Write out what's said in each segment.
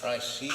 Try C:\\\.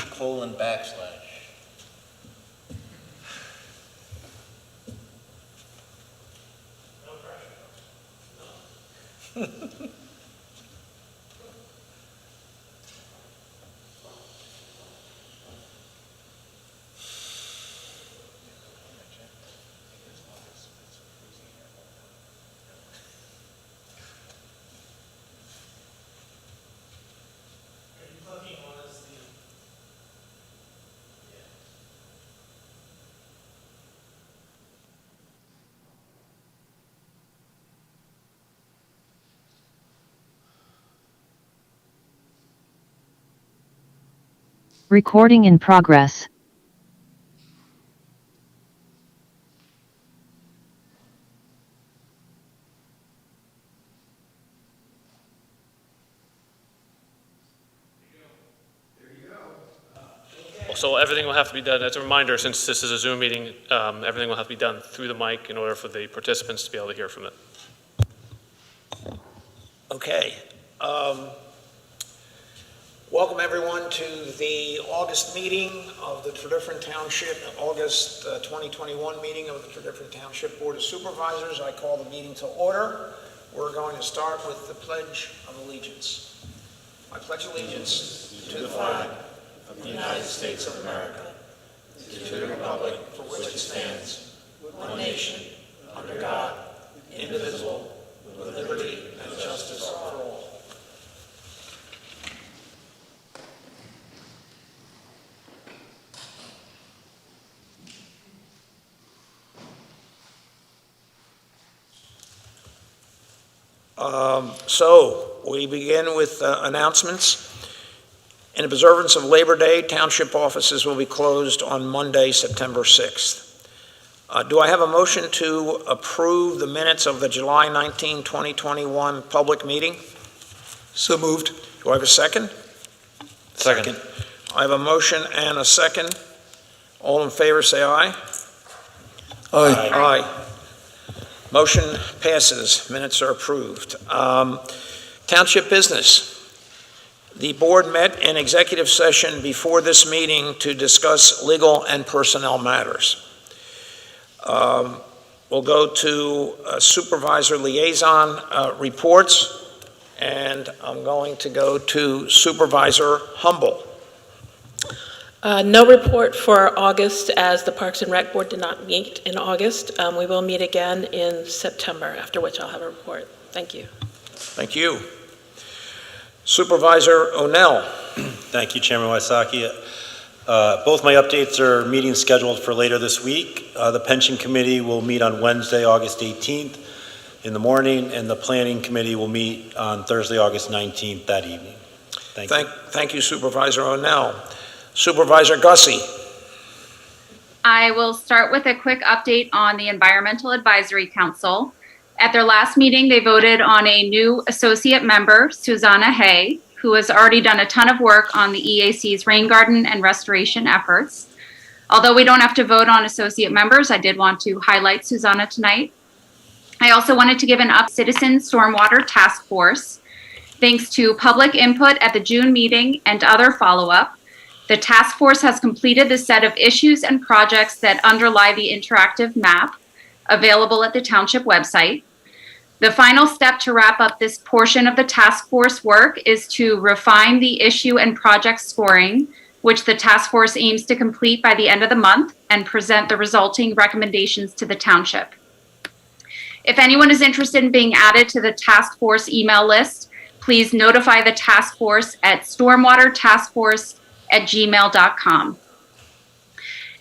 Recording in progress. So everything will have to be done, as a reminder, since this is a Zoom meeting, everything will have to be done through the mic in order for the participants to be able to hear from it. Okay. Welcome everyone to the August meeting of the Tredyffrin Township, August 2021 meeting of the Tredyffrin Township Board of Supervisors. I call the meeting to order. We're going to start with the Pledge of Allegiance. I pledge allegiance to the flag of the United States of America, to the republic for which it stands, one nation, under God, indivisible, with liberty and justice for all. So we begin with announcements. In observance of Labor Day, township offices will be closed on Monday, September 6th. Do I have a motion to approve the minutes of the July 19, 2021 public meeting? So moved. Do I have a second? Second. I have a motion and a second. All in favor, say aye. Aye. Aye. Motion passes. Minutes are approved. Township business. The board met in executive session before this meeting to discuss legal and personnel matters. We'll go to supervisor liaison reports, and I'm going to go to Supervisor Humble. No report for August, as the Parks and Rec Board did not meet in August. We will meet again in September, after which I'll have a report. Thank you. Thank you. Supervisor O'Neill. Thank you, Chairman Wysocki. Both my updates are meetings scheduled for later this week. The Pension Committee will meet on Wednesday, August 18th in the morning, and the Planning Committee will meet on Thursday, August 19th that evening. Thank you. Thank you, Supervisor O'Neill. Supervisor Gussie. I will start with a quick update on the Environmental Advisory Council. At their last meeting, they voted on a new associate member, Susanna Hay, who has already done a ton of work on the EAC's rain garden and restoration efforts. Although we don't have to vote on associate members, I did want to highlight Susanna tonight. I also wanted to give an Citizen Stormwater Task Force. Thanks to public input at the June meeting and other follow-up, the task force has completed the set of issues and projects that underlie the interactive map available at the township website. The final step to wrap up this portion of the task force work is to refine the issue and project scoring, which the task force aims to complete by the end of the month and present the resulting recommendations to the township. If anyone is interested in being added to the task force email list, please notify the task force at stormwatertaskforce@gmail.com.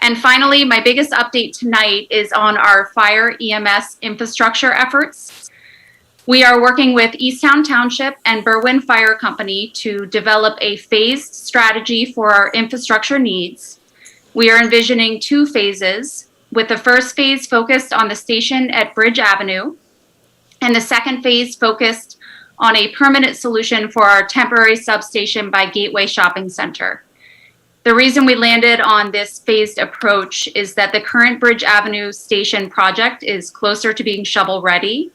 And finally, my biggest update tonight is on our fire EMS infrastructure efforts. We are working with Easttown Township and Berwyn Fire Company to develop a phased strategy for our infrastructure needs. We are envisioning 2 phases, with the first phase focused on the station at Bridge Avenue, and the second phase focused on a permanent solution for our temporary substation by Gateway Shopping Center. The reason we landed on this phased approach is that the current Bridge Avenue station project is closer to being shovel-ready.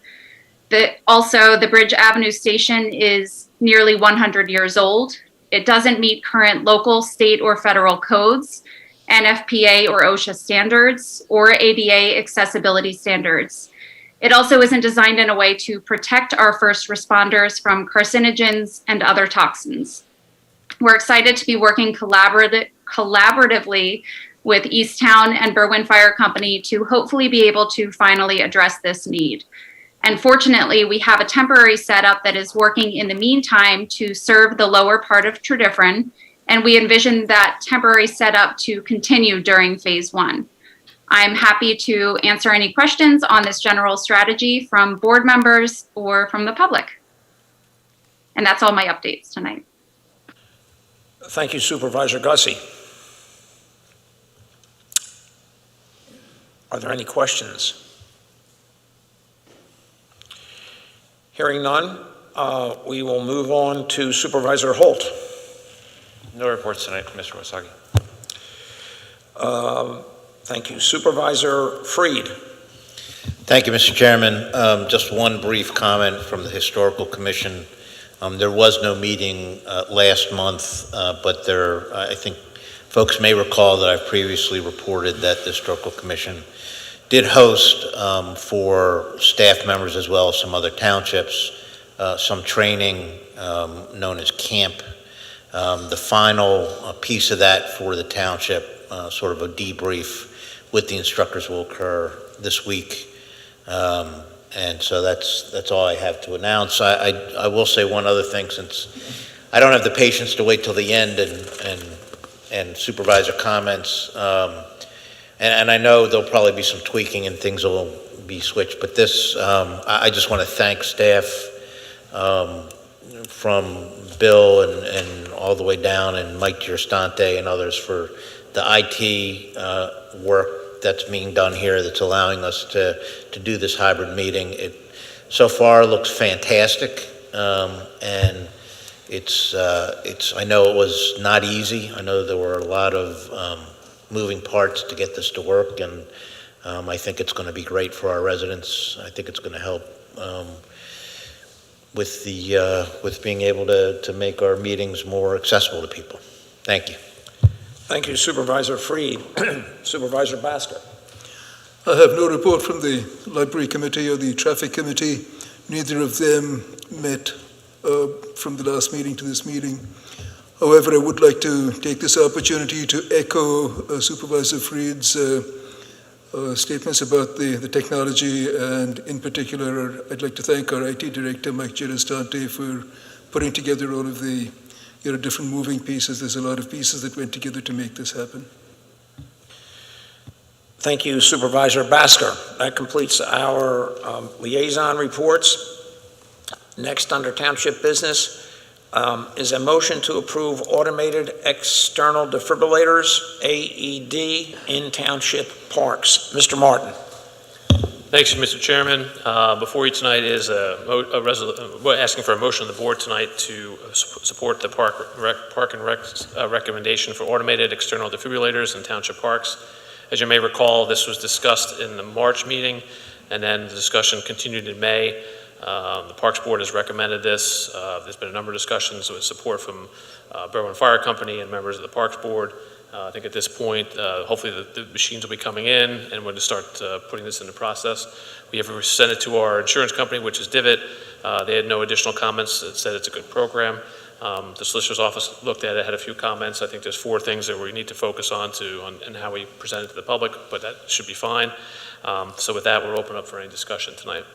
Also, the Bridge Avenue station is nearly 100 years old. It doesn't meet current local, state, or federal codes, NFPA or OSHA standards, or ADA accessibility standards. It also isn't designed in a way to protect our first responders from carcinogens and other toxins. We're excited to be working collaboratively with Easttown and Berwyn Fire Company to hopefully be able to finally address this need. And fortunately, we have a temporary setup that is working in the meantime to serve the lower part of Tredyffrin, and we envision that temporary setup to continue during phase 1. I'm happy to answer any questions on this general strategy from board members or from the public. And that's all my updates tonight. Thank you, Supervisor Gussie. Are there any questions? Hearing none, we will move on to Supervisor Holt. No reports tonight, Mr. Wasaki. Thank you. Supervisor Freed. Thank you, Mr. Chairman. Just one brief comment from the Historical Commission. There was no meeting last month, but I think folks may recall that I've previously reported that the Historical Commission did host for staff members as well as some other townships, some training known as camp. The final piece of that for the township, sort of a debrief with the instructors, will occur this week. And so that's all I have to announce. I will say one other thing, since I don't have the patience to wait till the end and supervisor comments. And I know there'll probably be some tweaking and things will be switched, but this, I just want to thank staff from Bill and all the way down, and Mike Girstante and others for the IT work that's being done here that's allowing us to do this hybrid meeting. It so far looks fantastic, and it's I know it was not easy. I know there were a lot of moving parts to get this to work, and I think it's going to be great for our residents. I think it's going to help with being able to make our meetings more accessible to people. Thank you. Thank you, Supervisor Freed. Supervisor Basker. I have no report from the Library Committee or the Traffic Committee. Neither of them met from the last meeting to this meeting. However, I would like to take this opportunity to echo Supervisor Freed's statements about the technology, and in particular, I'd like to thank our IT Director, Mike Girstante, for putting together all of the different moving pieces. There's a lot of pieces that went together to make this happen. Thank you, Supervisor Basker. That completes our liaison reports. Next, under Township business, is a motion to approve automated external defibrillators, AED, in Township parks. Mr. Martin. Thanks, Mr. Chairman. Before you tonight is asking for a motion of the board tonight to support the Park and Rec's recommendation for automated external defibrillators in Township parks. As you may recall, this was discussed in the March meeting, and then the discussion continued in May. The Parks Board has recommended this. There's been a number of discussions with support from Berwyn Fire Company and members of the Parks Board. I think at this point, hopefully the machines will be coming in, and we're going to start putting this into process. We have sent it to our insurance company, which is Divot. They had no additional comments. It said it's a good program. The solicitor's office looked at it, had a few comments. I think there's 4 things that we need to focus on and how we present it to the public, but that should be fine. So with that, we're open up for any discussion tonight.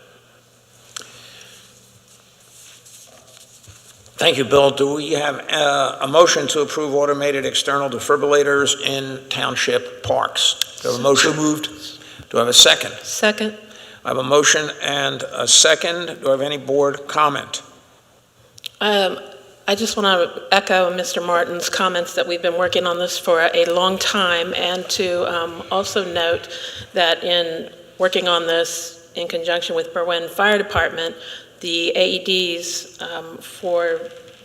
Thank you, Bill. Do we have a motion to approve automated external defibrillators in township parks? Do I have a motion? So moved. Do I have a second? Second. I have a motion and a second. Do I have any board comment? I just want to echo Mr. Martin's comments that we've been working on this for a long time, and to also note that in working on this in conjunction with Berwyn Fire Department, the AEDs for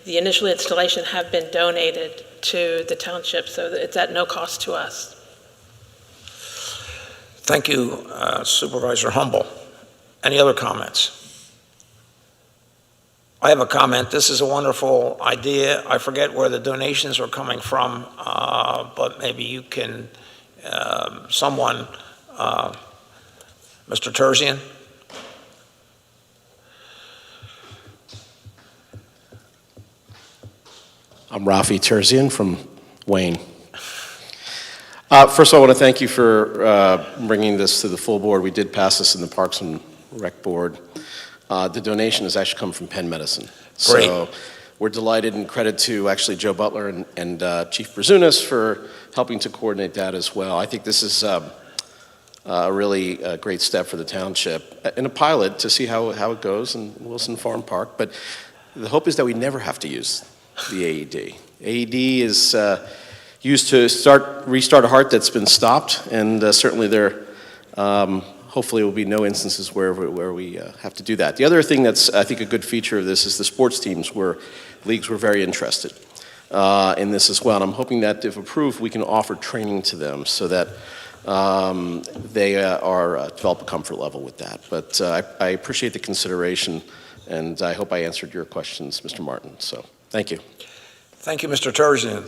the initial installation have been donated to the township, so that it's at no cost to us. Thank you, Supervisor Humble. Any other comments? I have a comment. This is a wonderful idea. I forget where the donations are coming from, but maybe you can, someone, Mr. Terzian? I'm Rafi Terzian from Wayne. First of all, I want to thank you for bringing this to the full board. We did pass this in the Parks and Rec Board. The donation has actually come from Penn Medicine. Great. So we're delighted, and credit to actually Joe Butler and Chief Brazunas for helping to coordinate that as well. I think this is a really great step for the township in a pilot to see how it goes in Wilson Farm Park. But the hope is that we never have to use the AED. AED is used to restart a heart that's been stopped, and certainly there hopefully will be no instances where we have to do that. The other thing that's, I think, a good feature of this is the sports teams leagues were very interested in this as well. And I'm hoping that if approved, we can offer training to them so that they develop a comfort level with that. But I appreciate the consideration, and I hope I answered your questions, Mr. Martin. So thank you. Thank you, Mr. Terzian.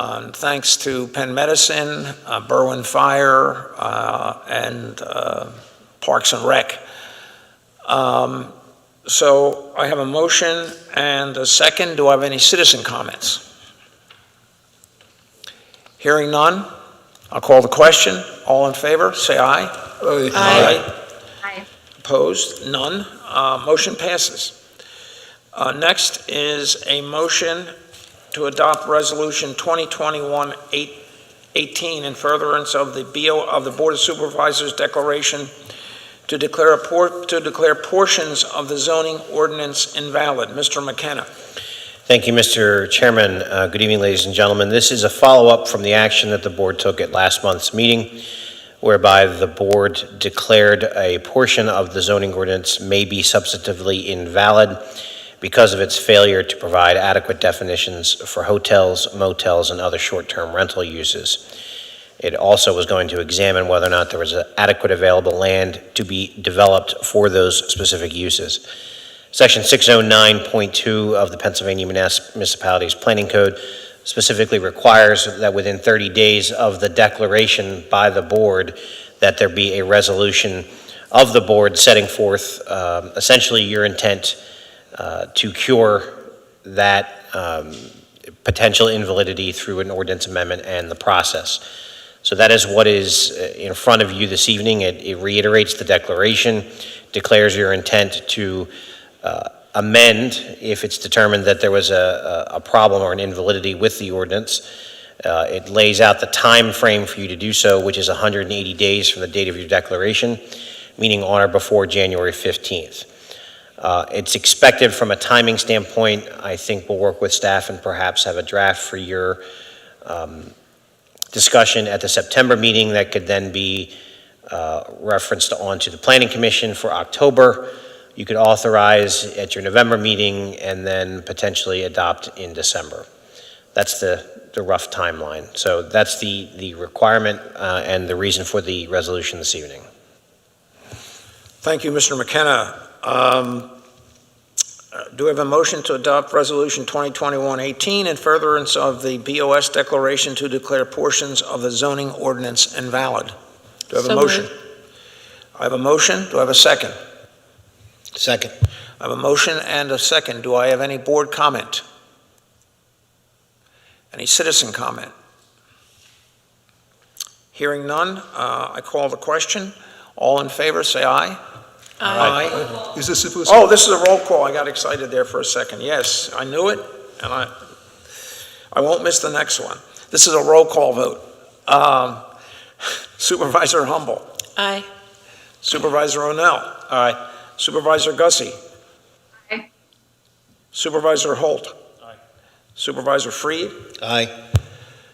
And thanks to Penn Medicine, Berwyn Fire, and Parks and Rec. So I have a motion and a second. Do I have any citizen comments? Hearing none, I'll call the question. All in favor, say aye. Aye. Aye. Aye. Opposed? None. Motion passes. Next is a motion to adopt Resolution 2021-18 in furtherance of the Board of Supervisors declaration to declare portions of the zoning ordinance invalid. Mr. McKenna. Thank you, Mr. Chairman. Good evening, ladies and gentlemen. This is a follow-up from the action that the board took at last month's meeting, whereby the board declared a portion of the zoning ordinance may be substantively invalid because of its failure to provide adequate definitions for hotels, motels, and other short-term rental uses. It also was going to examine whether or not there was adequate available land to be developed for those specific uses. Section 609.2 of the Pennsylvania Municipalities Planning Code specifically requires that within 30 days of the declaration by the board that there be a resolution of the board setting forth essentially your intent to cure that potential invalidity through an ordinance amendment and the process. So that is what is in front of you this evening. It reiterates the declaration, declares your intent to amend if it's determined that there was a problem or an invalidity with the ordinance. It lays out the time frame for you to do so, which is 180 days from the date of your declaration, meaning on or before January 15th. It's expected from a timing standpoint. I think we'll work with staff and perhaps have a draft for your discussion at the September meeting that could then be referenced onto the Planning Commission for October. You could authorize at your November meeting and then potentially adopt in December. That's the rough timeline. So that's the requirement and the reason for the resolution this evening. Thank you, Mr. McKenna. Do we have a motion to adopt Resolution 2021-18 in furtherance of the BOS declaration to declare portions of the zoning ordinance invalid? Do I have a So motion? moved. I have a motion. Do I have a second? Second. I have a motion and a second. Do I have any board comment? Any citizen comment? Hearing none, I call the question. All in favor, say aye. Aye. Is this supposed to? Oh, this is a roll call. I got excited there for a second. Yes, I knew it, and I won't miss the next one. This is a roll call vote. Supervisor Humble. Aye. Supervisor O'Neill. Aye. Supervisor Gussie. Aye. Supervisor Holt. Aye. Supervisor Freed. Aye.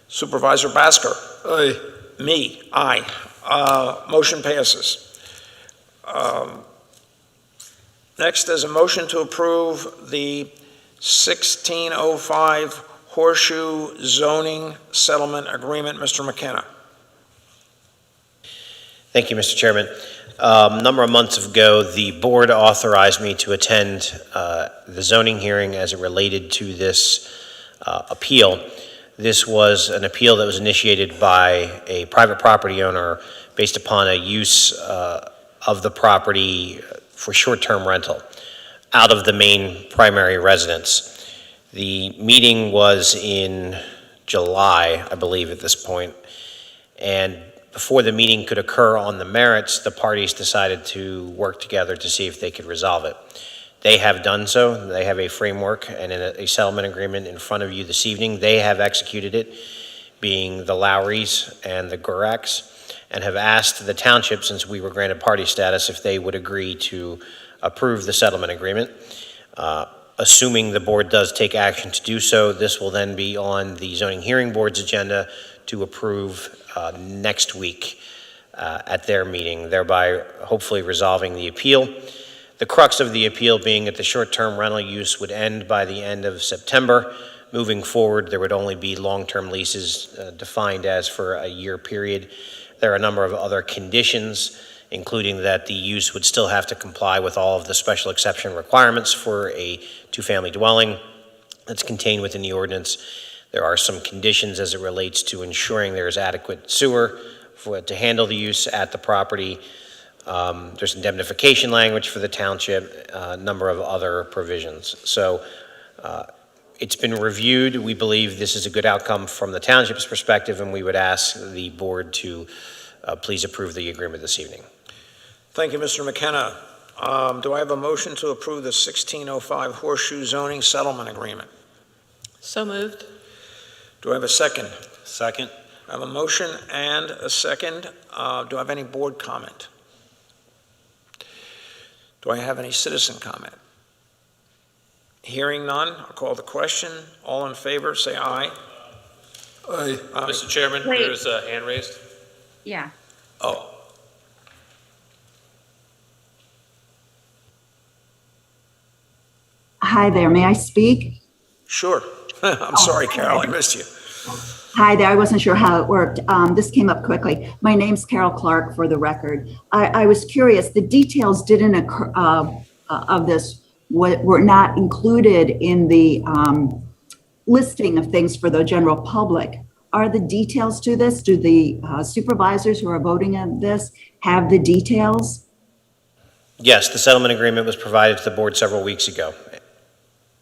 Supervisor Basker. Aye. Me, aye. Motion passes. Next is a motion to approve the 1605 Horseshoe Zoning Settlement Agreement. Mr. McKenna. Thank you, Mr. Chairman. A number of months ago, the board authorized me to attend the zoning hearing as it related to this appeal. This was an appeal that was initiated by a private property owner based upon a use of the property for short-term rental out of the main primary residence. The meeting was in July, I believe, at this point, and before the meeting could occur on the merits, the parties decided to work together to see if they could resolve it. They have done so. They have a framework and a settlement agreement in front of you this evening. They have executed it, being the Lowrys and the Guraks, and have asked the township, since we were granted party status, if they would agree to approve the settlement agreement. Assuming the board does take action to do so, this will then be on the zoning hearing board's agenda to approve next week at their meeting, thereby hopefully resolving the appeal. The crux of the appeal being that the short-term rental use would end by the end of September. Moving forward, there would only be long-term leases defined as for a year period. There are a number of other conditions, including that the use would still have to comply with all of the special exception requirements for a two-family dwelling that's contained within the ordinance. There are some conditions as it relates to ensuring there is adequate sewer to handle the use at the property. There's indemnification language for the township, a number of other provisions. So it's been reviewed. We believe this is a good outcome from the township's perspective, and we would ask the board to please approve the agreement this evening. Thank you, Mr. McKenna. Do I have a motion to approve the 1605 Horseshoe Zoning Settlement Agreement? So moved. Do I have a second? Second. I have a motion and a second. Do I have any board comment? Do I have any citizen comment? Hearing none, I'll call the question. All in favor, say aye. Aye. Aye. Mr. Chairman, Wait. there's a hand raised. Yeah. Oh, Hi there, may I speak? sure. I'm sorry, Carol, I missed you. Hi there, I wasn't sure how it worked. This came up quickly. My name's Carol Clark, for the record. I was curious, the details didn't occur, of this were not included in the listing of things for the general public. Are the details to this? Do the supervisors who are voting on this have the details? Yes, the settlement agreement was provided to the board several weeks ago.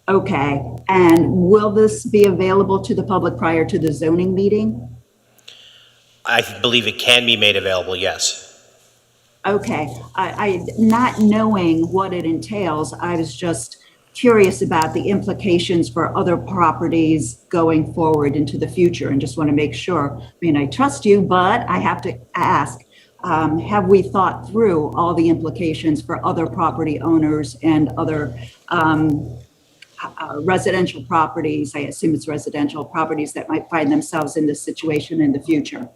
Okay, and will this be available to the public prior to the zoning meeting? I believe it can be made available, yes. Okay, I not knowing what it entails, I was just curious about the implications for other properties going forward into the future, and just want to make sure. I mean, I trust you, but I have to ask, have we thought through all the implications for other property owners and other residential properties? I assume it's residential properties that might find themselves in this situation in the future,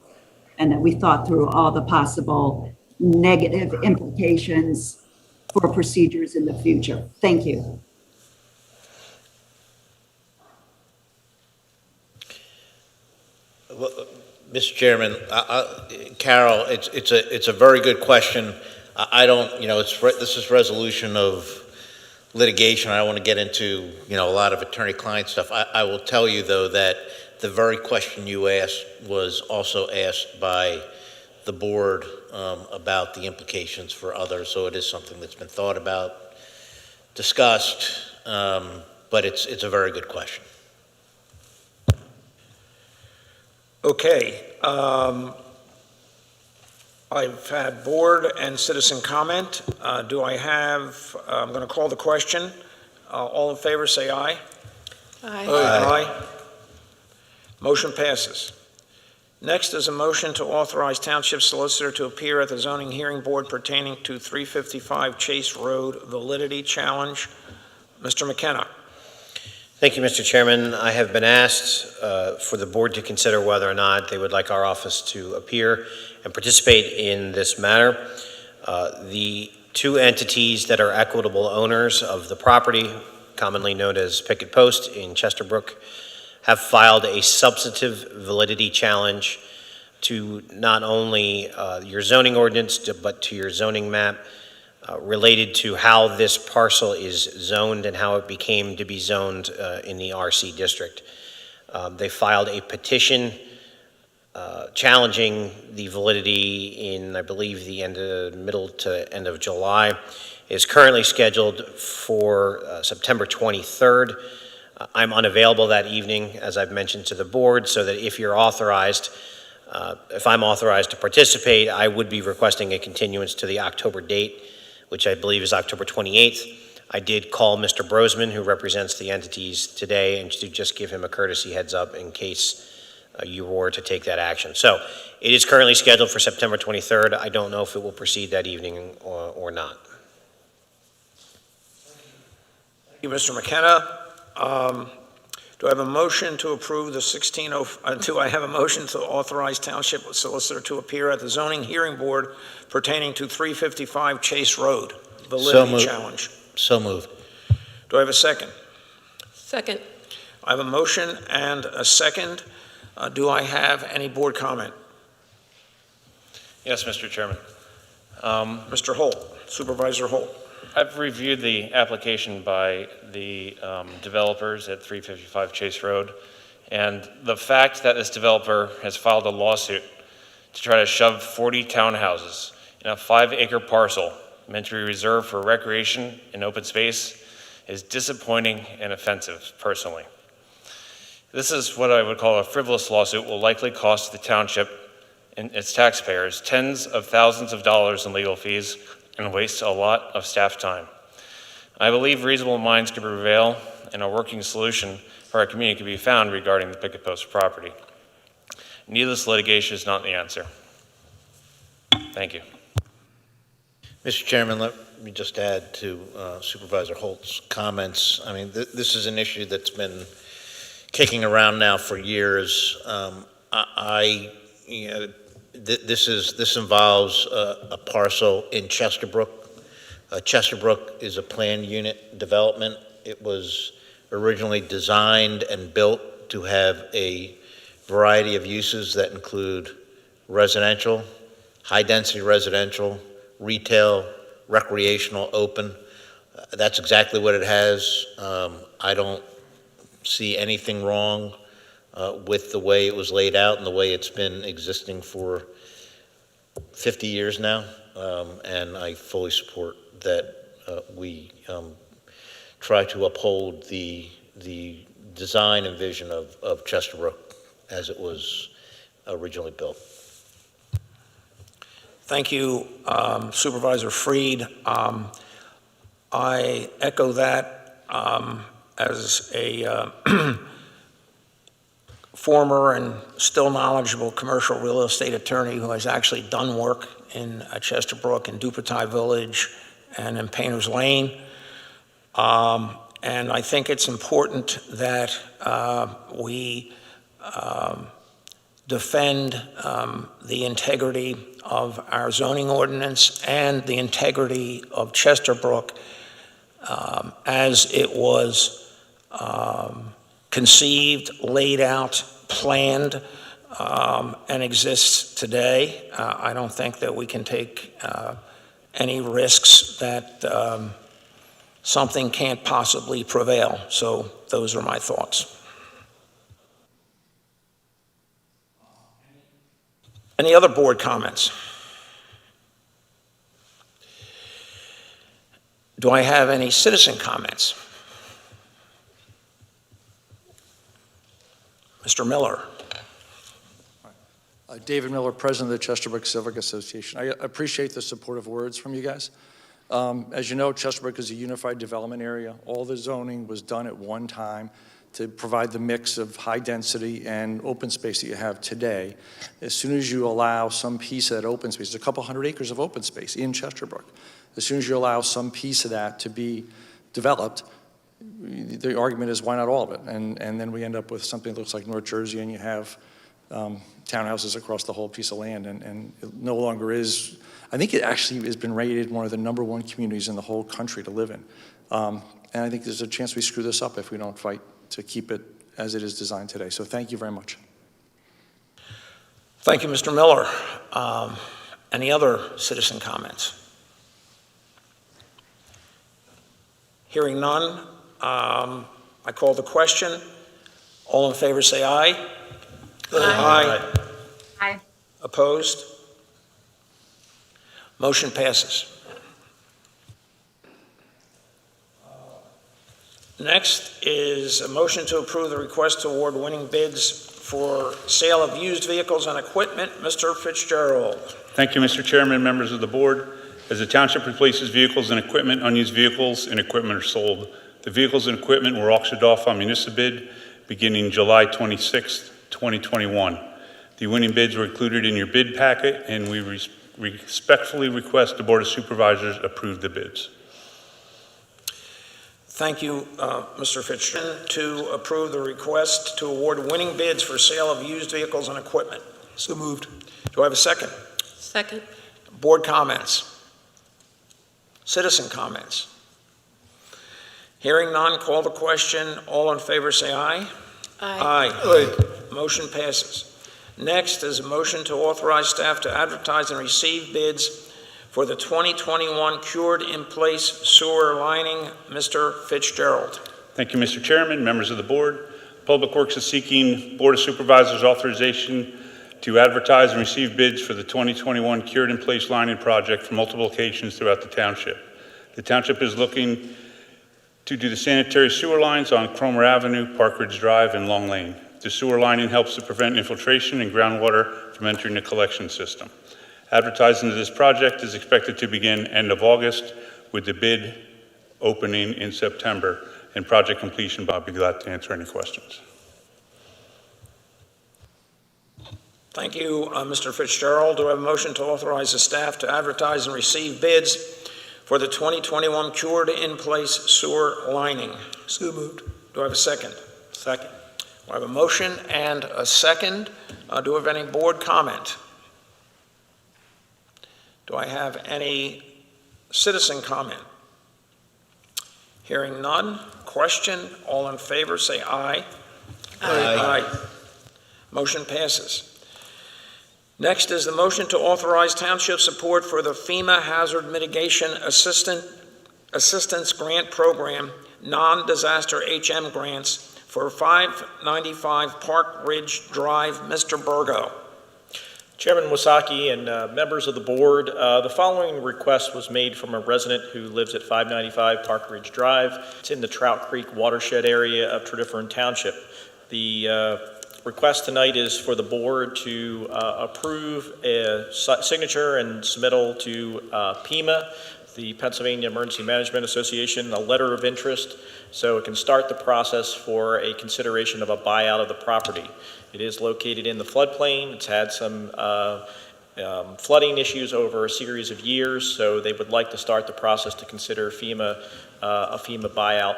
and that we thought through all the possible negative implications for procedures in the future. Thank you. Well, Mr. Chairman, Carol, it's a very good question. I don't, this is resolution of litigation. I don't want to get into, a lot of attorney-client stuff. I will tell you, though, that the very question you asked was also asked by the board about the implications for others. So it is something that's been thought about, discussed, but it's a very good question. Okay. I've had board and citizen comment. I'm going to call the question. All in favor, say aye. Aye. Aye. Motion passes. Next is a motion to authorize Township Solicitor to appear at the Zoning Hearing Board pertaining to 355 Chase Road validity challenge. Mr. McKenna. Thank you, Mr. Chairman. I have been asked for the board to consider whether or not they would like our office to appear and participate in this matter. The two entities that are equitable owners of the property, commonly known as Picket Post in Chesterbrook, have filed a substantive validity challenge to not only your zoning ordinance, but to your zoning map, related to how this parcel is zoned and how it became to be zoned in the RC district. They filed a petition challenging the validity in, I believe, middle to end of July. It is currently scheduled for September 23rd. I'm unavailable that evening, as I've mentioned to the board, so that if you're authorized, if I'm authorized to participate, I would be requesting a continuance to the October date, which I believe is October 28th. I did call Mr. Brosman, who represents the entities today, and to just give him a courtesy heads up in case you were to take that action. So it is currently scheduled for September 23rd. I don't know if it will proceed that evening or not. Thank you, Mr. McKenna. Do I have a motion to approve the do I have a motion to authorize Township Solicitor to appear at the Zoning Hearing Board pertaining to 355 Chase Road validity challenge? So moved. Do I have a second? Second. I have a motion and a second. Do I have any board comment? Yes, Mr. Chairman. Mr. Holt, Supervisor Holt. I've reviewed the application by the developers at 355 Chase Road, and the fact that this developer has filed a lawsuit to try to shove 40 townhouses in a 5-acre parcel meant to be reserved for recreation and open space is disappointing and offensive, personally. This is what I would call a frivolous lawsuit, will likely cost the township and its taxpayers tens of thousands of dollars in legal fees and waste a lot of staff time. I believe reasonable minds can prevail and a working solution for our community can be found regarding the Picket Post property. Needless litigation is not the answer. Thank you. Mr. Chairman, let me just add to Supervisor Holt's comments. I mean, this is an issue that's been kicking around now for years. This involves a parcel in Chesterbrook. Chesterbrook is a planned unit development. It was originally designed and built to have a variety of uses that include residential, high-density residential, retail, recreational, open. That's exactly what it has. I don't see anything wrong with the way it was laid out and the way it's been existing for 50 years now, and I fully support that we try to uphold the design and vision of Chesterbrook as it was originally built. Thank you, Supervisor Freed. I echo that as a former and still knowledgeable commercial real estate attorney who has actually done work in Chesterbrook and Dupatai Village and in Painter's Lane. And I think it's important that we defend the integrity of our zoning ordinance and the integrity of Chesterbrook as it was conceived, laid out, planned, and exists today. I don't think that we can take any risks that something can't possibly prevail. So those are my thoughts. Any other board comments? Do I have any citizen comments? Mr. Miller. David Miller, President of the Chesterbrook Civic Association. I appreciate the supportive words from you guys. As you know, Chesterbrook is a unified development area. All the zoning was done at one time to provide the mix of high density and open space that you have today. As soon as you allow some piece of that open space, there's a couple hundred acres of open space in Chesterbrook. As soon as you allow some piece of that to be developed, the argument is why not all of it? And then we end up with something that looks like North Jersey, and you have townhouses across the whole piece of land, and it no longer is. I think it actually has been rated one of the #1 communities in the whole country to live in. And I think there's a chance we screw this up if we don't fight to keep it as it is designed today. So thank you very much. Thank you, Mr. Miller. Any other citizen comments? Hearing none, I call the question. All in favor say aye. Aye. Aye. Opposed? Motion passes. Next is a motion to approve the request to award winning bids for sale of used vehicles and equipment. Mr. Fitzgerald. Thank you, Mr. Chairman, members of the board. As the township replaces vehicles and equipment, unused vehicles and equipment are sold. The vehicles and equipment were auctioned off on municipal bid beginning July 26, 2021. The winning bids were included in your bid packet, and we respectfully request the Board of Supervisors approve the bids. Thank you, Mr. Fitzgerald. To approve the request to award winning bids for sale of used vehicles and equipment. So moved. Do I have a second? Second. Board comments? Citizen comments? Hearing none, call the question. All in favor say aye. Aye. Aye. Motion passes. Next is a motion to authorize staff to advertise and receive bids for the 2021 cured in place sewer lining. Mr. Fitzgerald. Thank you, Mr. Chairman, members of the board. Public Works is seeking Board of Supervisors authorization to advertise and receive bids for the 2021 cured in place lining project from multiple locations throughout the township. The township is looking to do the sanitary sewer lines on Cromer Avenue, Park Ridge Drive, and Long Lane. The sewer lining helps to prevent infiltration and groundwater from entering the collection system. Advertising of this project is expected to begin end of August, with the bid opening in September and project completion. I'll be glad to answer any questions. Thank you, Mr. Fitzgerald. Do I have a motion to authorize the staff to advertise and receive bids for the 2021 cured in place sewer lining? So moved. Do I have a second? Second. I have a motion and a second. Do I have any board comment? Do I have any citizen comment? Hearing none. Question. All in favor say aye. Aye. Aye. Motion passes. Next is the motion to authorize township support for the Fema Hazard Mitigation Assistance Grant Program, non-disaster HM grants for 595 Park Ridge Drive. Mr. Burgo. Chairman Wasaki and members of the board, the following request was made from a resident who lives at 595 Park Ridge Drive. It's in the Trout Creek watershed area of Tredyffrin Township. The request tonight is for the board to approve a signature and submittal to Fema, the Pennsylvania Emergency Management Association, a letter of interest, so it can start the process for a consideration of a buyout of the property. It is located in the floodplain. It's had some flooding issues over a series of years, so they would like to start the process to consider a FEMA buyout.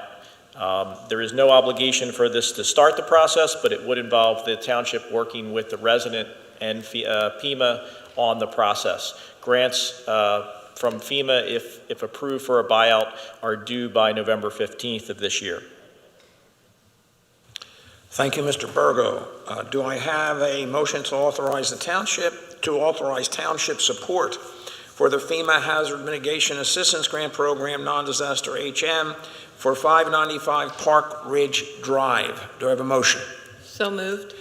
There is no obligation for this to start the process, but it would involve the township working with the resident and FEMA on the process. Grants from FEMA, if approved for a buyout, are due by November 15th of this year. Thank you, Mr. Burgo. Do I have a motion to authorize township support for the FEMA Hazard Mitigation Assistance Grant Program, Non-Disaster HM, for 595 Park Ridge Drive. Do I have a motion? So moved.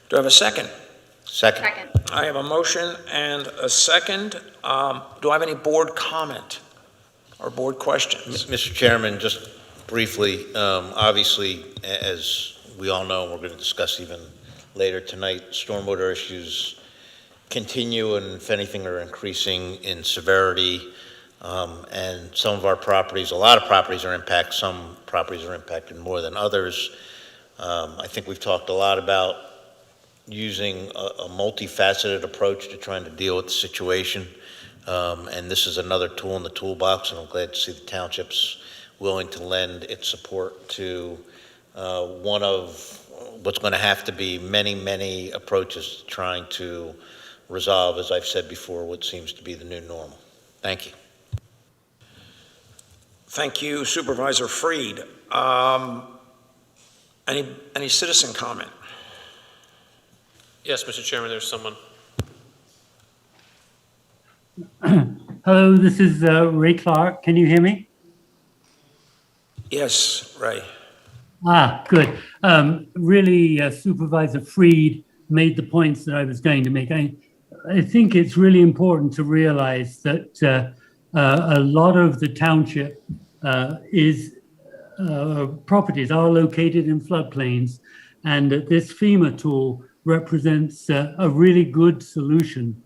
Do I have a second? Second. Second. I have a motion and a second. Do I have any board comment or board questions? Mr. Chairman, just briefly, obviously, as we all know, we're going to discuss even later tonight, stormwater issues continue and, if anything, are increasing in severity. And some of our properties, a lot of properties are impacted, some properties are impacted more than others. I think we've talked a lot about using a multifaceted approach to trying to deal with the situation. And this is another tool in the toolbox, and I'm glad to see the township's willing to lend its support to one of what's going to have to be many, many approaches trying to resolve, as I've said before, what seems to be the new normal. Thank you. Thank you, Supervisor Freed. Any citizen comment? Yes, Mr. Chairman, there's someone. Hello, this is Ray Clark. Can you hear me? Yes, Ray. Good. Really, Supervisor Freed made the points that I was going to make. I think it's really important to realize that a lot of the township properties are located in floodplains, and that this FEMA tool represents a really good solution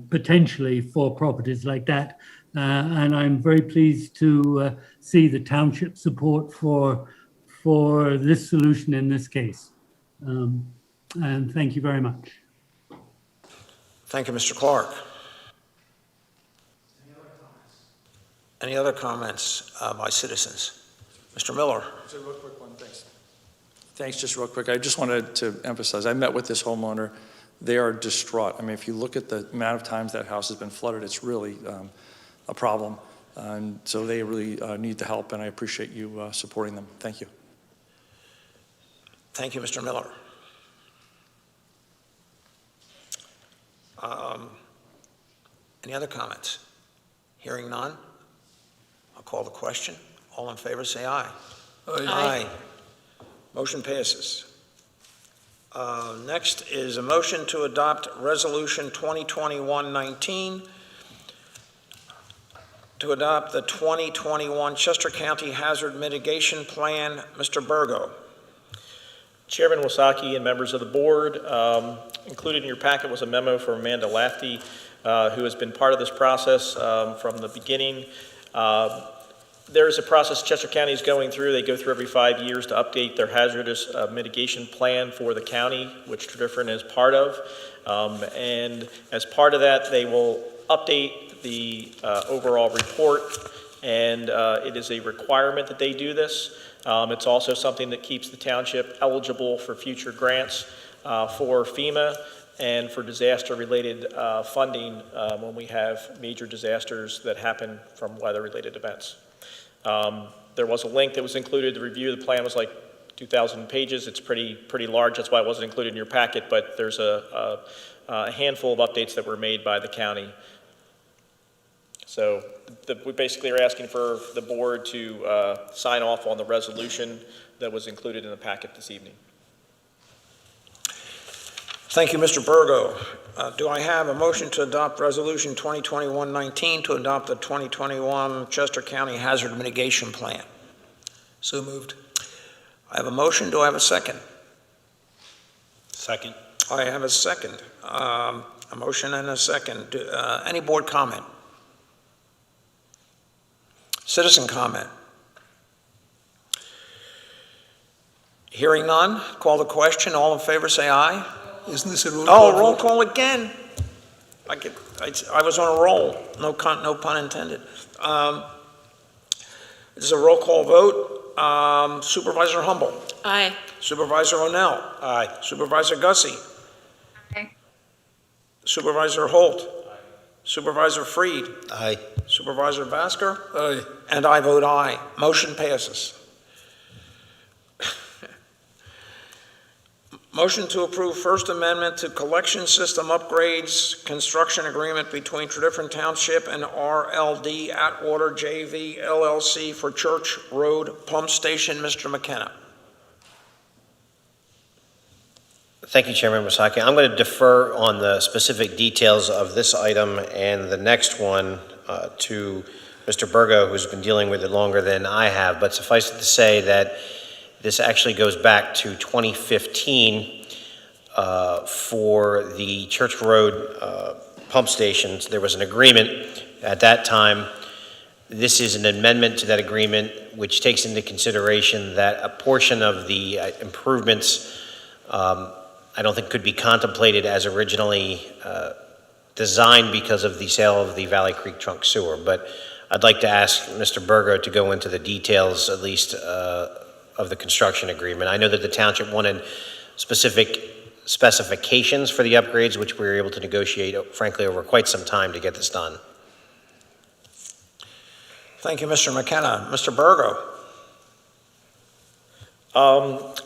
potentially for properties like that. And I'm very pleased to see the township support for this solution in this case. And thank you very much. Thank you, Mr. Clark. Any other comments by citizens? Mr. Miller. Just a real quick one, thanks. Thanks, just real quick. I just wanted to emphasize, I met with this homeowner. They are distraught. I mean, if you look at the amount of times that house has been flooded, it's really a problem. And so they really need the help, and I appreciate you supporting them. Thank you. Thank you, Mr. Miller. Any other comments? Hearing none, I'll call the question. All in favor, say aye. Aye. Aye. Motion passes. Next is a motion to adopt Resolution 2021-19 to adopt the 2021 Chester County Hazard Mitigation Plan. Mr. Burgo. Chairman Wasaki and members of the board, included in your packet was a memo from Amanda Lafty, who has been part of this process from the beginning. There is a process Chester County is going through. They go through every 5 years to update their hazardous mitigation plan for the county, which Tredyffrin is part of. And as part of that, they will update the overall report, and it is a requirement that they do this. It's also something that keeps the township eligible for future grants for FEMA and for disaster-related funding when we have major disasters that happen from weather-related events. There was a link that was included. The review of the plan was like 2,000 pages. It's pretty large. That's why it wasn't included in your packet, but there's a handful of updates that were made by the county. So we basically are asking for the board to sign off on the resolution that was included in the packet this evening. Thank you, Mr. Burgo. Do I have a motion to adopt Resolution 2021-19 to adopt the 2021 Chester County Hazard Mitigation Plan? So moved. I have a motion. Do I have a second? Second. I have a second. A motion and a second. Any board comment? Citizen comment? Hearing none, call the question. All in favor, say aye. Isn't this a roll call? Oh, roll call again. I was on a roll. No pun intended. This is a roll call vote. Supervisor Humble. Aye. Supervisor O'Neill. Aye. Supervisor Gussie. Aye. Supervisor Holt. Aye. Supervisor Freed. Aye. Supervisor Basker. Aye. And I vote aye. Motion passes. Motion to approve First Amendment to Collection System Upgrades Construction Agreement between Tredyffrin Township and RLD Atwater JV LLC for Church Road Pump Station. Mr. McKenna. Thank you, Chairman Wasaki. I'm going to defer on the specific details of this item and the next one to Mr. Burgo, who's been dealing with it longer than I have, but suffice it to say that this actually goes back to 2015 for the Church Road pump stations. There was an agreement at that time. This is an amendment to that agreement, which takes into consideration that a portion of the improvements I don't think could be contemplated as originally designed because of the sale of the Valley Creek trunk sewer. But I'd like to ask Mr. Burgo to go into the details, at least, of the construction agreement. I know that the township wanted specific specifications for the upgrades, which we were able to negotiate, frankly, over quite some time to get this done. Thank you, Mr. McKenna. Mr. Burgo.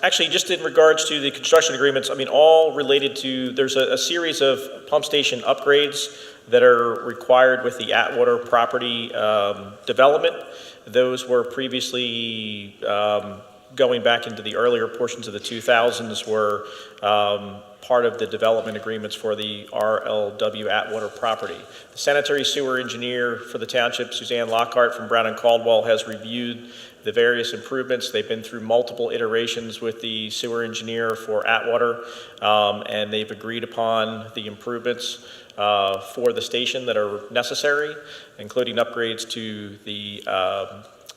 Actually, just in regards to the construction agreements, I mean, all related to, there's a series of pump station upgrades that are required with the Atwater property development. Those were previously going back into the earlier portions of the 2000s were part of the development agreements for the RLW Atwater property. The sanitary sewer engineer for the township, Suzanne Lockhart from Brown and Caldwell, has reviewed the various improvements. They've been through multiple iterations with the sewer engineer for Atwater, and they've agreed upon the improvements for the station that are necessary, including upgrades to the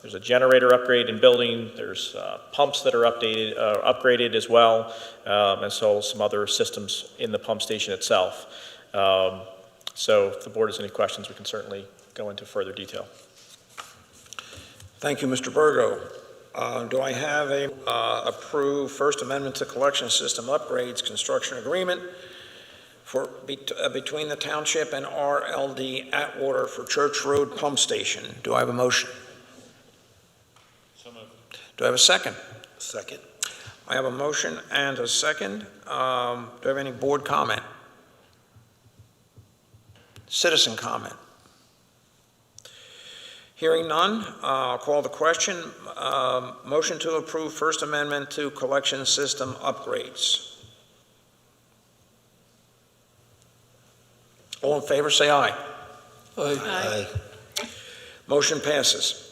there's a generator upgrade in building, there's pumps that are upgraded as well, and so some other systems in the pump station itself. So if the board has any questions, we can certainly go into further detail. Thank you, Mr. Burgo. Do I have a approved First Amendment to Collection System Upgrades Construction Agreement for between the Township and RLD Atwater for Church Road Pump Station? Do I have a motion? So moved. Do I have a second? Second. I have a motion and a second. Do I have any board comment? Citizen comment? Hearing none, I'll call the question. Motion to approve First Amendment to Collection System Upgrades. All in favor, say aye. Aye. Aye. Motion passes.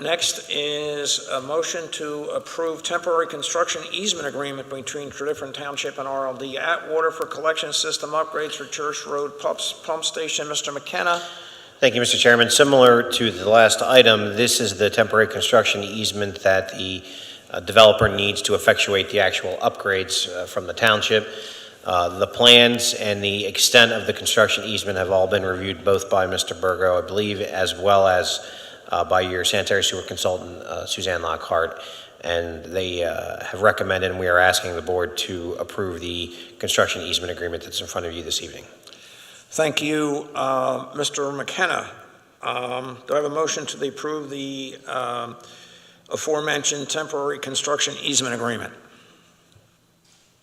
Next is a motion to approve temporary construction easement agreement between Tredyffrin Township and RLD Atwater for collection system upgrades for Church Road pump station. Mr. McKenna. Thank you, Mr. Chairman. Similar to the last item, this is the temporary construction easement that the developer needs to effectuate the actual upgrades from the township. The plans and the extent of the construction easement have all been reviewed both by Mr. Burgo, I believe, as well as by your sanitary sewer consultant, Suzanne Lockhart, and they have recommended, and we are asking the board to approve the construction easement agreement that's in front of you this evening. Thank you, Mr. McKenna. Do I have a motion to approve the aforementioned temporary construction easement agreement?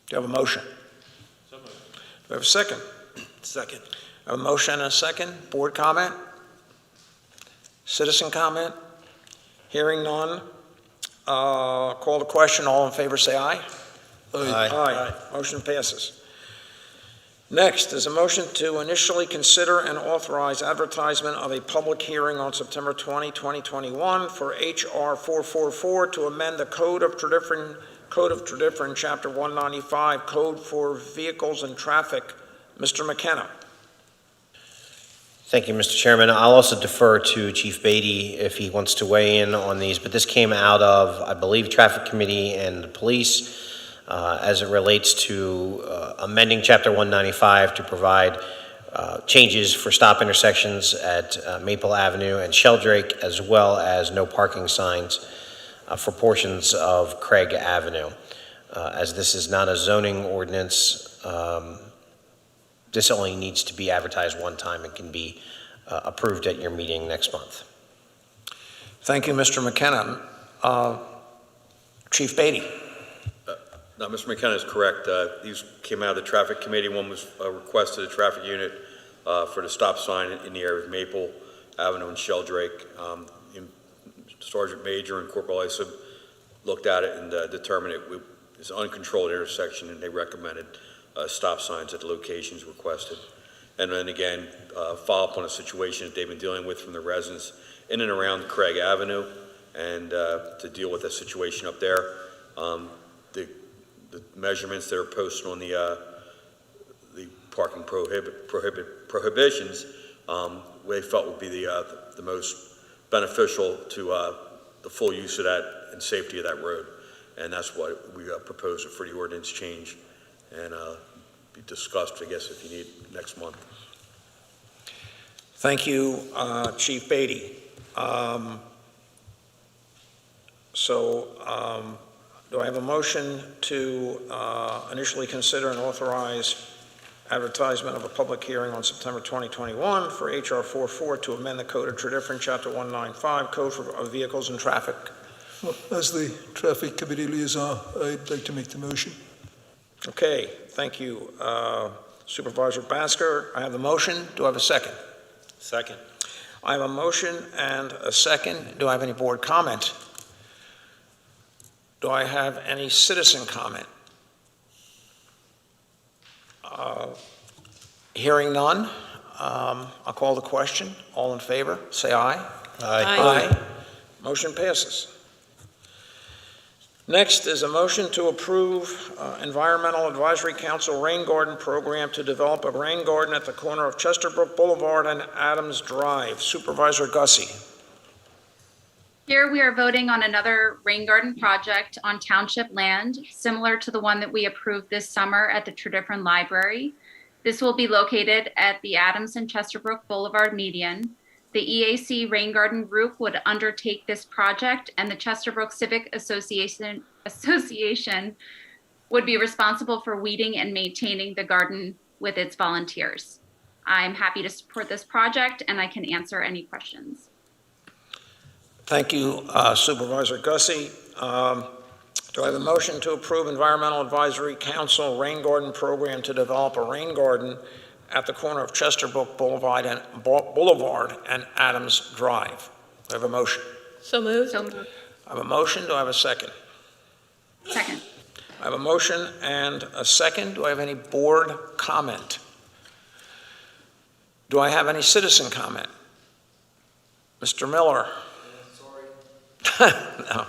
Do you have a motion? So moved. Do I have a second? Second. I have a motion and a second. Board comment? Citizen comment? Hearing none. Call the question. All in favor say aye. Aye. Aye. Motion passes. Next is a motion to initially consider and authorize advertisement of a public hearing on September 20, 2021 for H.R. 444 to amend the Code of Tredyffrin, Chapter 195, Code for Vehicles and Traffic. Mr. McKenna. Thank you, Mr. Chairman. I'll also defer to Chief Beatty if he wants to weigh in on these, but this came out of, I believe, Traffic Committee and the police as it relates to amending Chapter 195 to provide changes for stop intersections at Maple Avenue and Sheldrake, as well as no parking signs for portions of Craig Avenue. As this is not a zoning ordinance, this only needs to be advertised one time and can be approved at your meeting next month. Thank you, Mr. McKenna. Chief Beatty. No, Mr. McKenna is correct. These came out of the traffic committee. One was a request to the traffic unit for the stop sign in the area of Maple Avenue and Sheldrake. Sergeant Major and Corporal Isom looked at it and determined it was an uncontrolled intersection, and they recommended stop signs at the locations requested. And then again, follow up on a situation that they've been dealing with from the residents in and around Craig Avenue, and to deal with that situation up there. The measurements that are posted on the parking prohibitions, they felt would be the most beneficial to the full use of that and safety of that road. And that's what we proposed for the ordinance change, and be discussed, I guess, if you need, next month. Thank you, Chief Beatty. Do I have a motion to initially consider and authorize advertisement of a public hearing on September 2021 for H.R. 44 to amend the Code of Tradition, Chapter 195, Code of Vehicles and Traffic? Well, as the traffic committee liaison, I'd like to make the motion. Okay, thank you, Supervisor Basker. I have the motion. Do I have a second? Second. I have a motion and a second. Do I have any board comment? Do I have any citizen comment? Hearing none, I'll call the question. All in favor, say aye. Aye. Motion passes. Next is a motion to approve Environmental Advisory Council Rain Garden Program to develop a rain garden at the corner of Chesterbrook Boulevard and Adams Drive. Supervisor Gussie. Here we are voting on another rain garden project on township land, similar to the one that we approved this summer at the Tredyffrin Library. This will be located at the Adams and Chesterbrook Boulevard median. The EAC Rain Garden Group would undertake this project, and the Chesterbrook Civic Association would be responsible for weeding and maintaining the garden with its volunteers. I'm happy to support this project, and I can answer any questions. Thank you, Supervisor Gussie. Do I have a motion to approve Environmental Advisory Council Rain Garden Program to develop a rain garden at the corner of Chesterbrook Boulevard and Adams Drive? Do I have a motion? So moved. So moved. I have a motion. Do I have a second? Second. I have a motion and a second. Do I have any board comment? Do I have any citizen comment? Mr. Miller? No.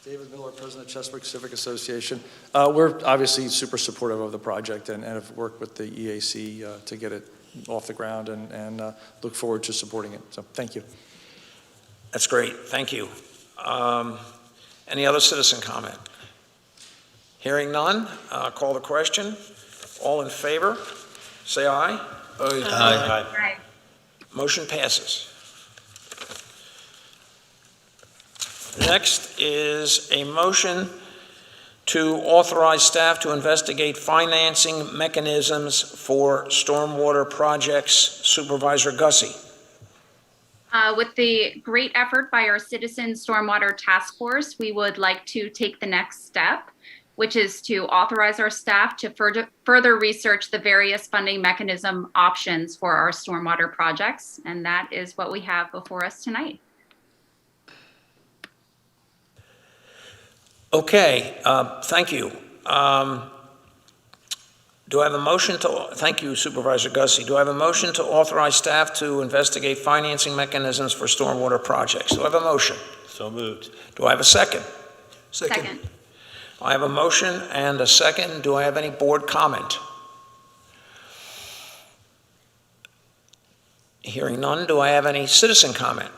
David Miller, President of Chesterbrook Civic Association. We're obviously super supportive of the project and have worked with the EAC to get it off the ground and look forward to supporting it. So thank you. That's great. Thank you. Any other citizen comment? Hearing none, call the question. All in favor, say aye. Aye. Aye. Motion passes. Next is a motion to authorize staff to investigate financing mechanisms for stormwater projects. Supervisor Gussie. With the great effort by our Citizen Stormwater Task Force, we would like to take the next step, which is to authorize our staff to further research the various funding mechanism options for our stormwater projects. And that is what we have before us tonight. Okay, thank you. Do I have a motion to, thank you, Supervisor Gussie. Do I have a motion to authorize staff to investigate financing mechanisms for stormwater projects? Do I have a motion? So moved. Do I have a second? Second. I have a motion and a second. Do I have any board comment? Hearing none, do I have any citizen comment?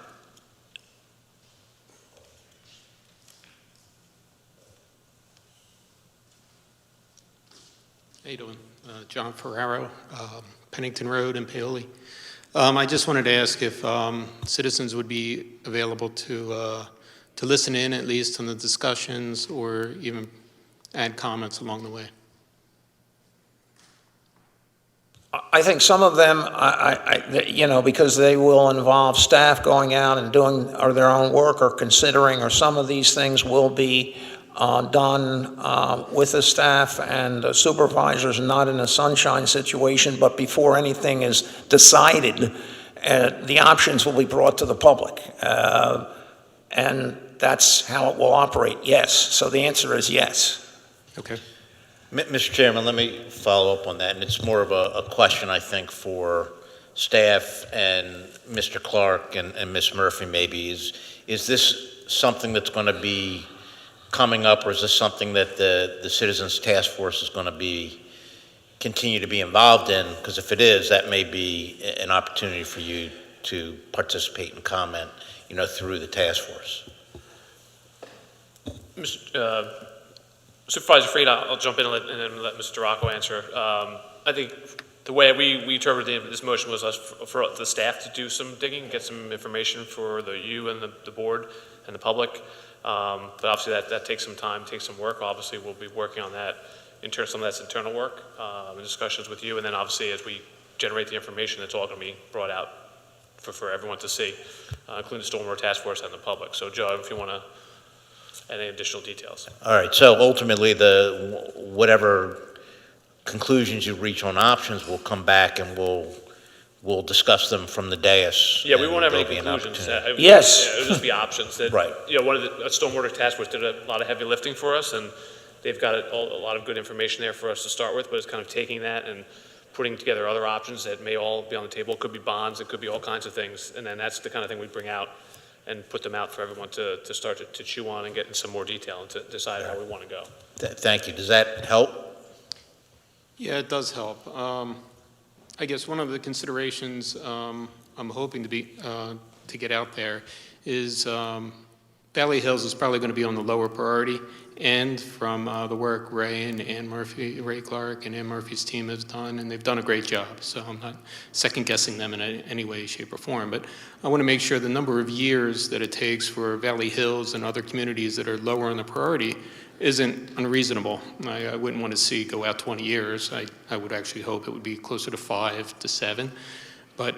How you doing? John Ferraro, Pennington Road in Paoli. I just wanted to ask if citizens would be available to listen in at least on the discussions or even add comments along the way. I think some of them, because they will involve staff going out and doing their own work or considering, or some of these things will be done with the staff and the supervisors, not in a sunshine situation, but before anything is decided, the options will be brought to the public. And that's how it will operate, yes. So the answer is yes. Okay. Mr. Chairman, let me follow up on that, and it's more of a question, I think, for staff and Mr. Clark and Ms. Murphy maybe. Is this something that's going to be coming up, or is this something that the Citizens Task Force is going to continue to be involved in? Because if it is, that may be an opportunity for you to participate and comment, through the task force. Supervisor Freed, I'll jump in and then let Mr. Rocco answer. I think the way we interpreted this motion was for the staff to do some digging, get some information for you and the board and the public. But obviously that takes some time, takes some work. Obviously, we'll be working on that, some of that's internal work, and discussions with you. And then obviously, as we generate the information, it's all going to be brought out for everyone to see, including the Stormwater Task Force and the public. So, Joe, if you want to add any additional details. All right, so ultimately, whatever conclusions you reach on options will come back and we'll discuss them from the dais. Yeah, we won't have any conclusions. Yes. It'll just be options. Right. One of the Stormwater Task Force did a lot of heavy lifting for us, and they've got a lot of good information there for us to start with, but it's kind of taking that and putting together other options that may all be on the table. It could be bonds, it could be all kinds of things, and then that's the kind of thing we bring out and put them out for everyone to start to chew on and get in some more detail and to decide how we want to go. Thank you. Does that help? Yeah, it does help. I guess one of the considerations I'm hoping to get out there is Valley Hills is probably going to be on the lower priority, and from the work Ray Clark and Ann Murphy's team has done, and they've done a great job. So I'm not second guessing them in any way, shape, or form. But I want to make sure the number of years that it takes for Valley Hills and other communities that are lower on the priority isn't unreasonable. I wouldn't want to see go out 20 years. I would actually hope it would be closer to 5 to 7. But,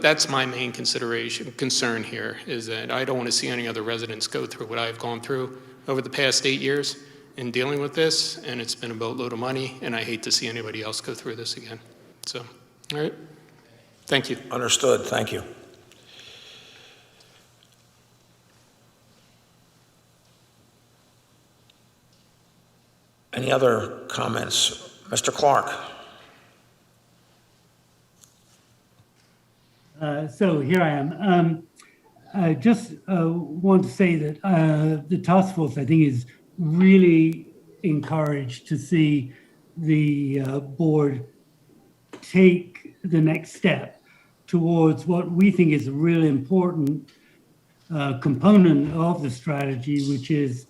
that's my main concern here, is that I don't want to see any other residents go through what I've gone through over the past 8 years in dealing with this, and it's been a boatload of money, and I hate to see anybody else go through this again. So, all right. Thank you. Understood. Thank you. Any other comments? Mr. Clark? So here I am. I just want to say that the task force, I think, is really encouraged to see the board take the next step towards what we think is a really important component of the strategy, which is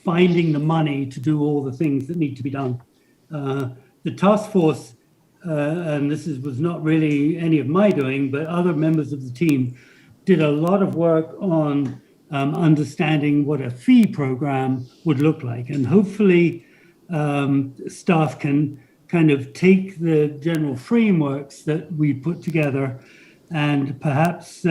finding the money to do all the things that need to be done. The task force, and this was not really any of my doing, but other members of the team did a lot of work on understanding what a fee program would look like. And hopefully staff can kind of take the general frameworks that we put together and perhaps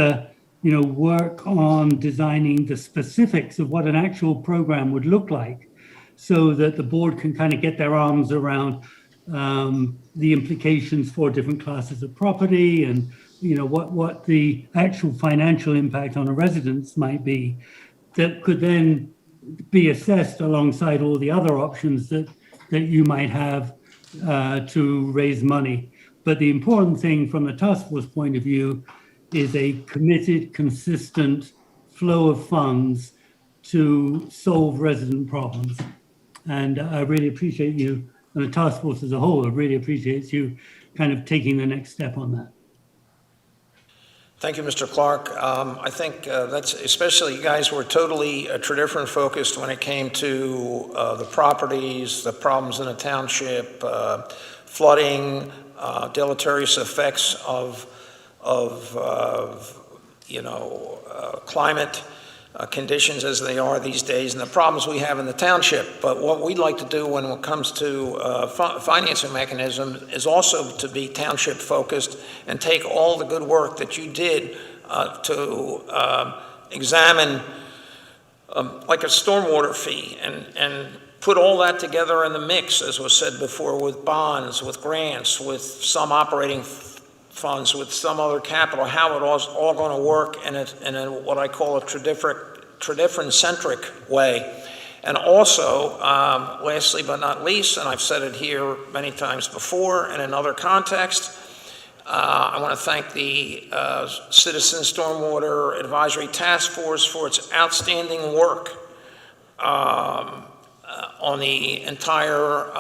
work on designing the specifics of what an actual program would look like, so that the board can kind of get their arms around the implications for different classes of property and what the actual financial impact on a residence might be, that could then be assessed alongside all the other options that you might have to raise money. But the important thing from the task force point of view is a committed, consistent flow of funds to solve resident problems. And I really appreciate you, and the task force as a whole, really appreciates you kind of taking the next step on that. Thank you, Mr. Clark. I think that's, especially you guys were totally different focused when it came to the properties, the problems in the township, flooding, deleterious effects of climate conditions as they are these days, and the problems we have in the township. But what we'd like to do when it comes to financing mechanisms is also to be township focused and take all the good work that you did to examine like a stormwater fee, and put all that together in the mix, as was said before, with bonds, with grants, with some operating funds, with some other capital, how it all going to work in what I call a tradifrin-centric way. And also, lastly but not least, and I've said it here many times before and in other contexts, I want to thank the Citizen Stormwater Advisory Task Force for its outstanding work on the entire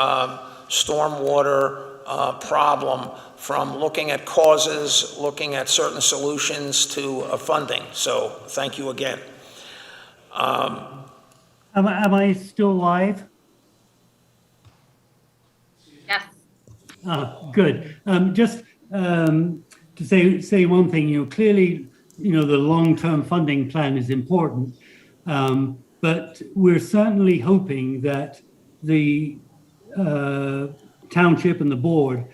stormwater problem, from looking at causes, looking at certain solutions to funding. So thank you again. Am I still live? Yes. Good. Just to say one thing, clearly, the long-term funding plan is important, but we're certainly hoping that the township and the board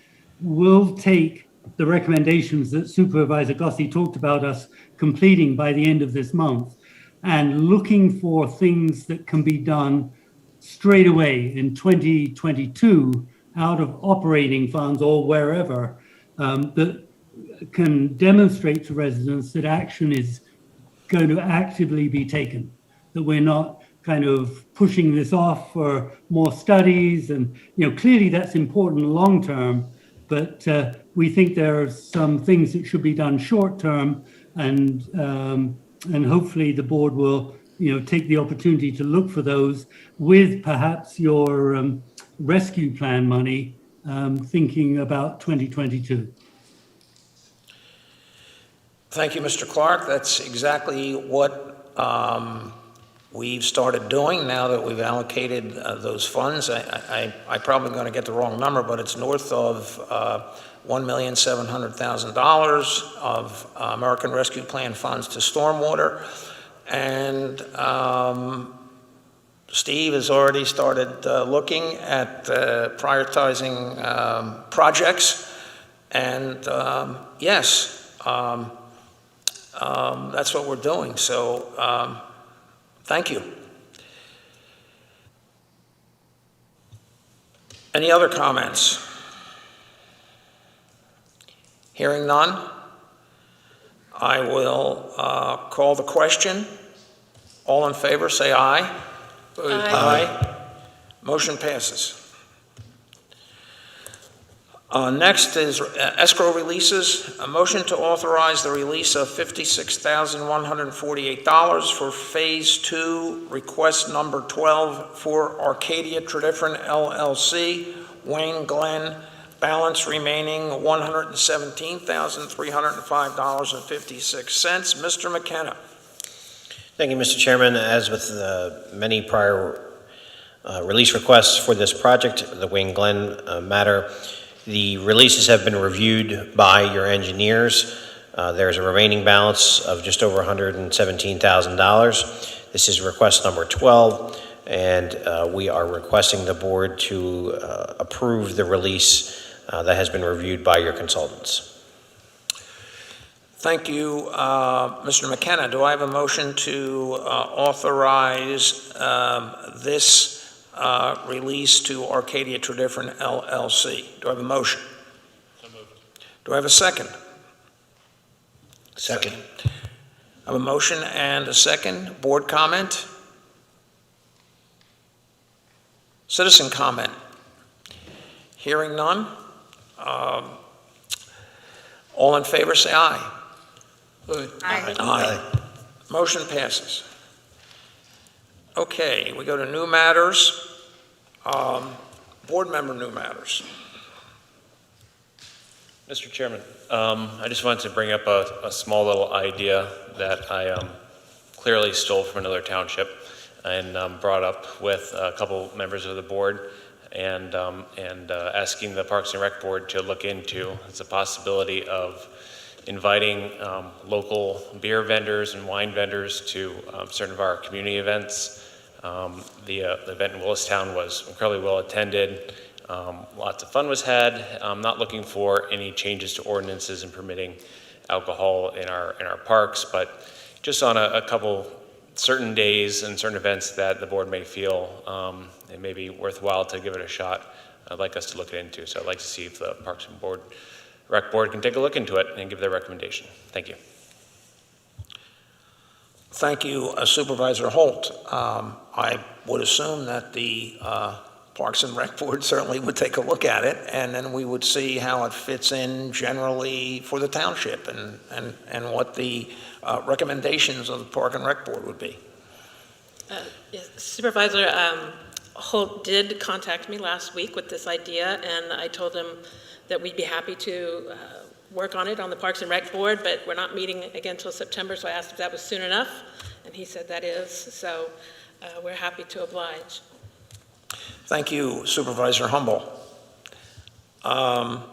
will take the recommendations that Supervisor Gossi talked about us completing by the end of this month, and looking for things that can be done straight away in 2022 out of operating funds or wherever, that can demonstrate to residents that action is going to actively be taken, that we're not kind of pushing this off for more studies. And clearly that's important long term, but we think there are some things that should be done short term, and hopefully the board will take the opportunity to look for those with perhaps your rescue plan money, thinking about 2022. Thank you, Mr. Clark. That's exactly what we've started doing now that we've allocated those funds. I'm probably going to get the wrong number, but it's north of $1,700,000 of American Rescue Plan funds to stormwater. And Steve has already started looking at prioritizing projects. And yes, that's what we're doing. So thank you. Any other comments? Hearing none, I will call the question. All in favor, say aye. Aye. Motion passes. Next is escrow releases. A motion to authorize the release of $56,148 for Phase 2, request number 12 for Arcadia Tradifrin LLC, Wayne Glen, balance remaining $117,305.56. Mr. McKenna. Thank you, Mr. Chairman. As with many prior release requests for this project, the Wayne Glen matter, the releases have been reviewed by your engineers. There's a remaining balance of just over $117,000. This is request number 12, and we are requesting the board to approve the release that has been reviewed by your consultants. Thank you, Mr. McKenna. Do I have a motion to authorize this release to Arcadia Tradifrin LLC? Do I have a motion? So moved. Do I have a second? Second. I have a motion and a second. Board comment? Citizen comment? Hearing none? All in favor, say aye. Aye. Aye. Motion passes. Okay, we go to new matters. Board member new matters. Mr. Chairman, I just wanted to bring up a small little idea that I clearly stole from another township and brought up with a couple members of the board, and asking the Parks and Rec Board to look into. It's a possibility of inviting local beer vendors and wine vendors to certain of our community events. The event in Willistown was incredibly well attended. Lots of fun was had. I'm not looking for any changes to ordinances and permitting alcohol in our parks, but just on a couple certain days and certain events that the board may feel it may be worthwhile to give it a shot, I'd like us to look into. So I'd like to see if the Parks and Rec Board can take a look into it and give their recommendation. Thank you. Thank you, Supervisor Holt. I would assume that the Parks and Rec Board certainly would take a look at it, and then we would see how it fits in generally for the township and what the recommendations of the Park and Rec Board would be. Yes, Supervisor Holt did contact me last week with this idea, and I told him that we'd be happy to work on it on the Parks and Rec Board, but we're not meeting again until September, so I asked if that was soon enough, and he said that is, so we're happy to oblige. Thank you, Supervisor Humble. Are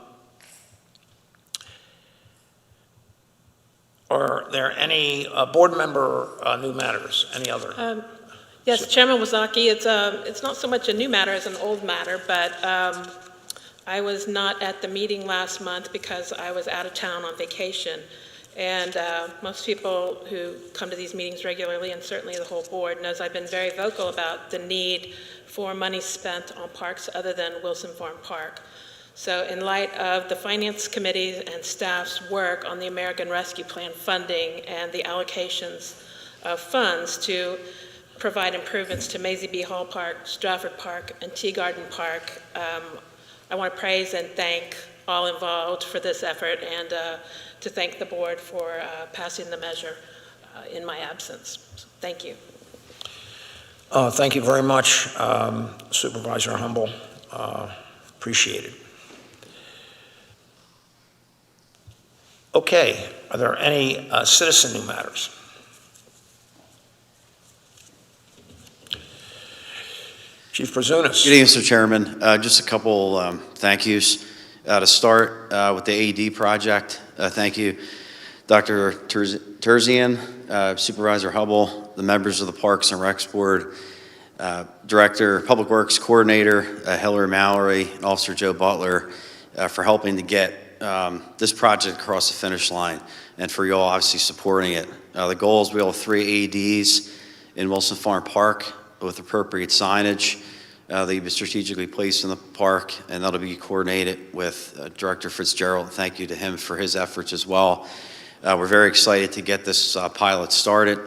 there any board member new matters? Any other? Yes, Chairman Wazaki, it's not so much a new matter as an old matter, but I was not at the meeting last month because I was out of town on vacation. And most people who come to these meetings regularly, and certainly the whole board, knows I've been very vocal about the need for money spent on parks other than Wilson Farm Park. So in light of the Finance Committee and staff's work on the American Rescue Plan funding and the allocations of funds to provide improvements to Maisie B. Hall Park, Stratford Park, and Tea Garden Park, I want to praise and thank all involved for this effort, and to thank the board for passing the measure in my absence. Thank you. Thank you very much, Supervisor Humble. Appreciate it. Okay, are there any citizen new matters? Chief Prazunas. Good evening, Mr. Chairman. Just a couple thank yous. To start with the AED project, thank you, Dr. Terzian, Supervisor Hubble, the members of the Parks and Recs Board, Director, Public Works Coordinator, Hillary Mallory, and Officer Joe Butler for helping to get this project across the finish line, and for you all obviously supporting it. The goal is we have 3 AEDs in Wilson Farm Park with appropriate signage. They'll be strategically placed in the park, and that'll be coordinated with Director Fitzgerald. Thank you to him for his efforts as well. We're very excited to get this pilot started,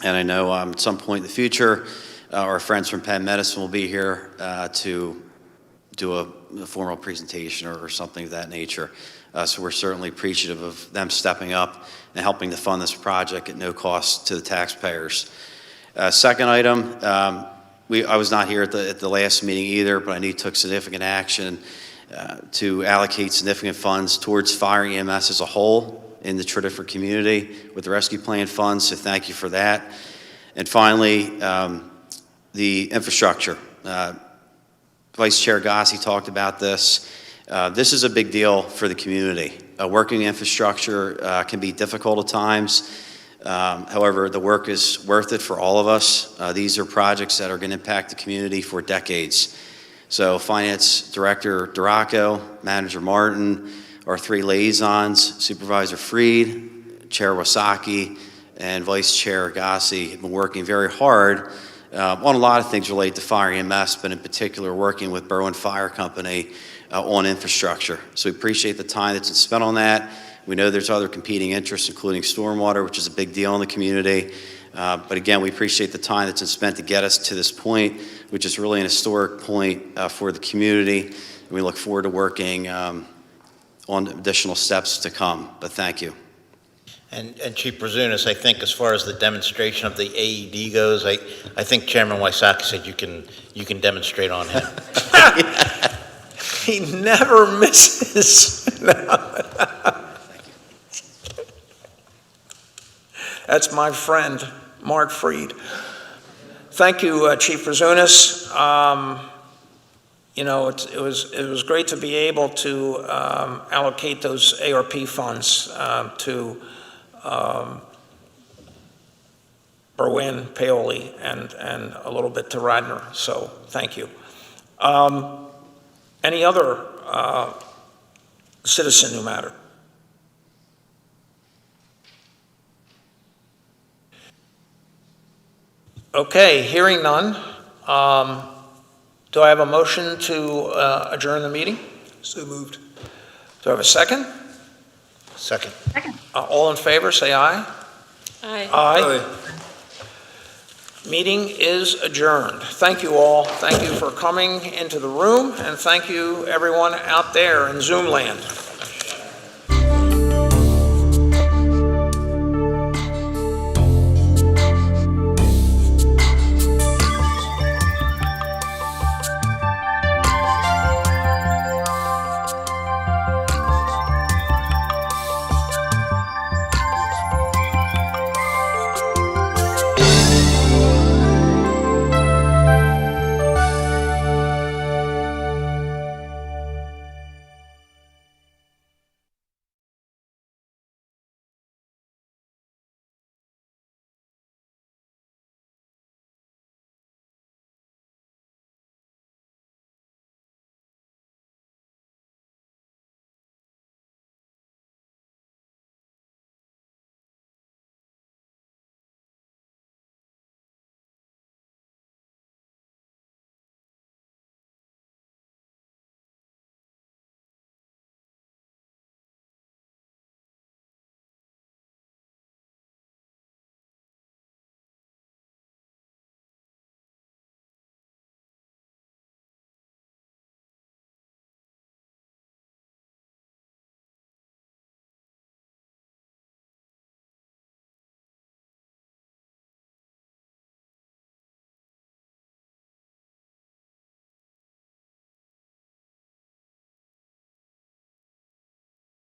and I know at some point in the future, our friends from Penn Medicine will be here to do a formal presentation or something of that nature. So we're certainly appreciative of them stepping up and helping to fund this project at no cost to the taxpayers. Second item, I was not here at the last meeting either, but I knew you took significant action to allocate significant funds towards fire EMS as a whole in the Tredyffrin community with the rescue plan funds, so thank you for that. And finally, the infrastructure. Vice Chair Gassi talked about this. This is a big deal for the community. Working infrastructure can be difficult at times. However, the work is worth it for all of us. These are projects that are going to impact the community for decades. So Finance Director Duraco, Manager Martin, our 3 liaisons, Supervisor Freed, Chair Wasaki, and Vice Chair Agassi have been working very hard on a lot of things related to fire EMS, but in particular working with Berwyn Fire Company on infrastructure. So we appreciate the time that's been spent on that. We know there's other competing interests, including stormwater, which is a big deal in the community. But again, we appreciate the time that's been spent to get us to this point, which is really an historic point for the community. And we look forward to working on additional steps to come. But thank you. And Chief Prazunas, I think as far as the demonstration of the AED goes, I think Chairman Wysocki said you can demonstrate on him. He never misses. That's my friend, Mark Freed. Thank you, Chief Prazunas. You know, it was great to be able to allocate those ARP funds to Berwyn, Paoli, and a little bit to Radnor. So thank you. Any other citizen new matter? Okay, hearing none. Do I have a motion to adjourn the meeting? So moved. Do I have a second? Second. All in favor, say aye. Aye. Aye. Meeting is adjourned. Thank you all. Thank you for coming into the room, and thank you everyone out there in Zoom land.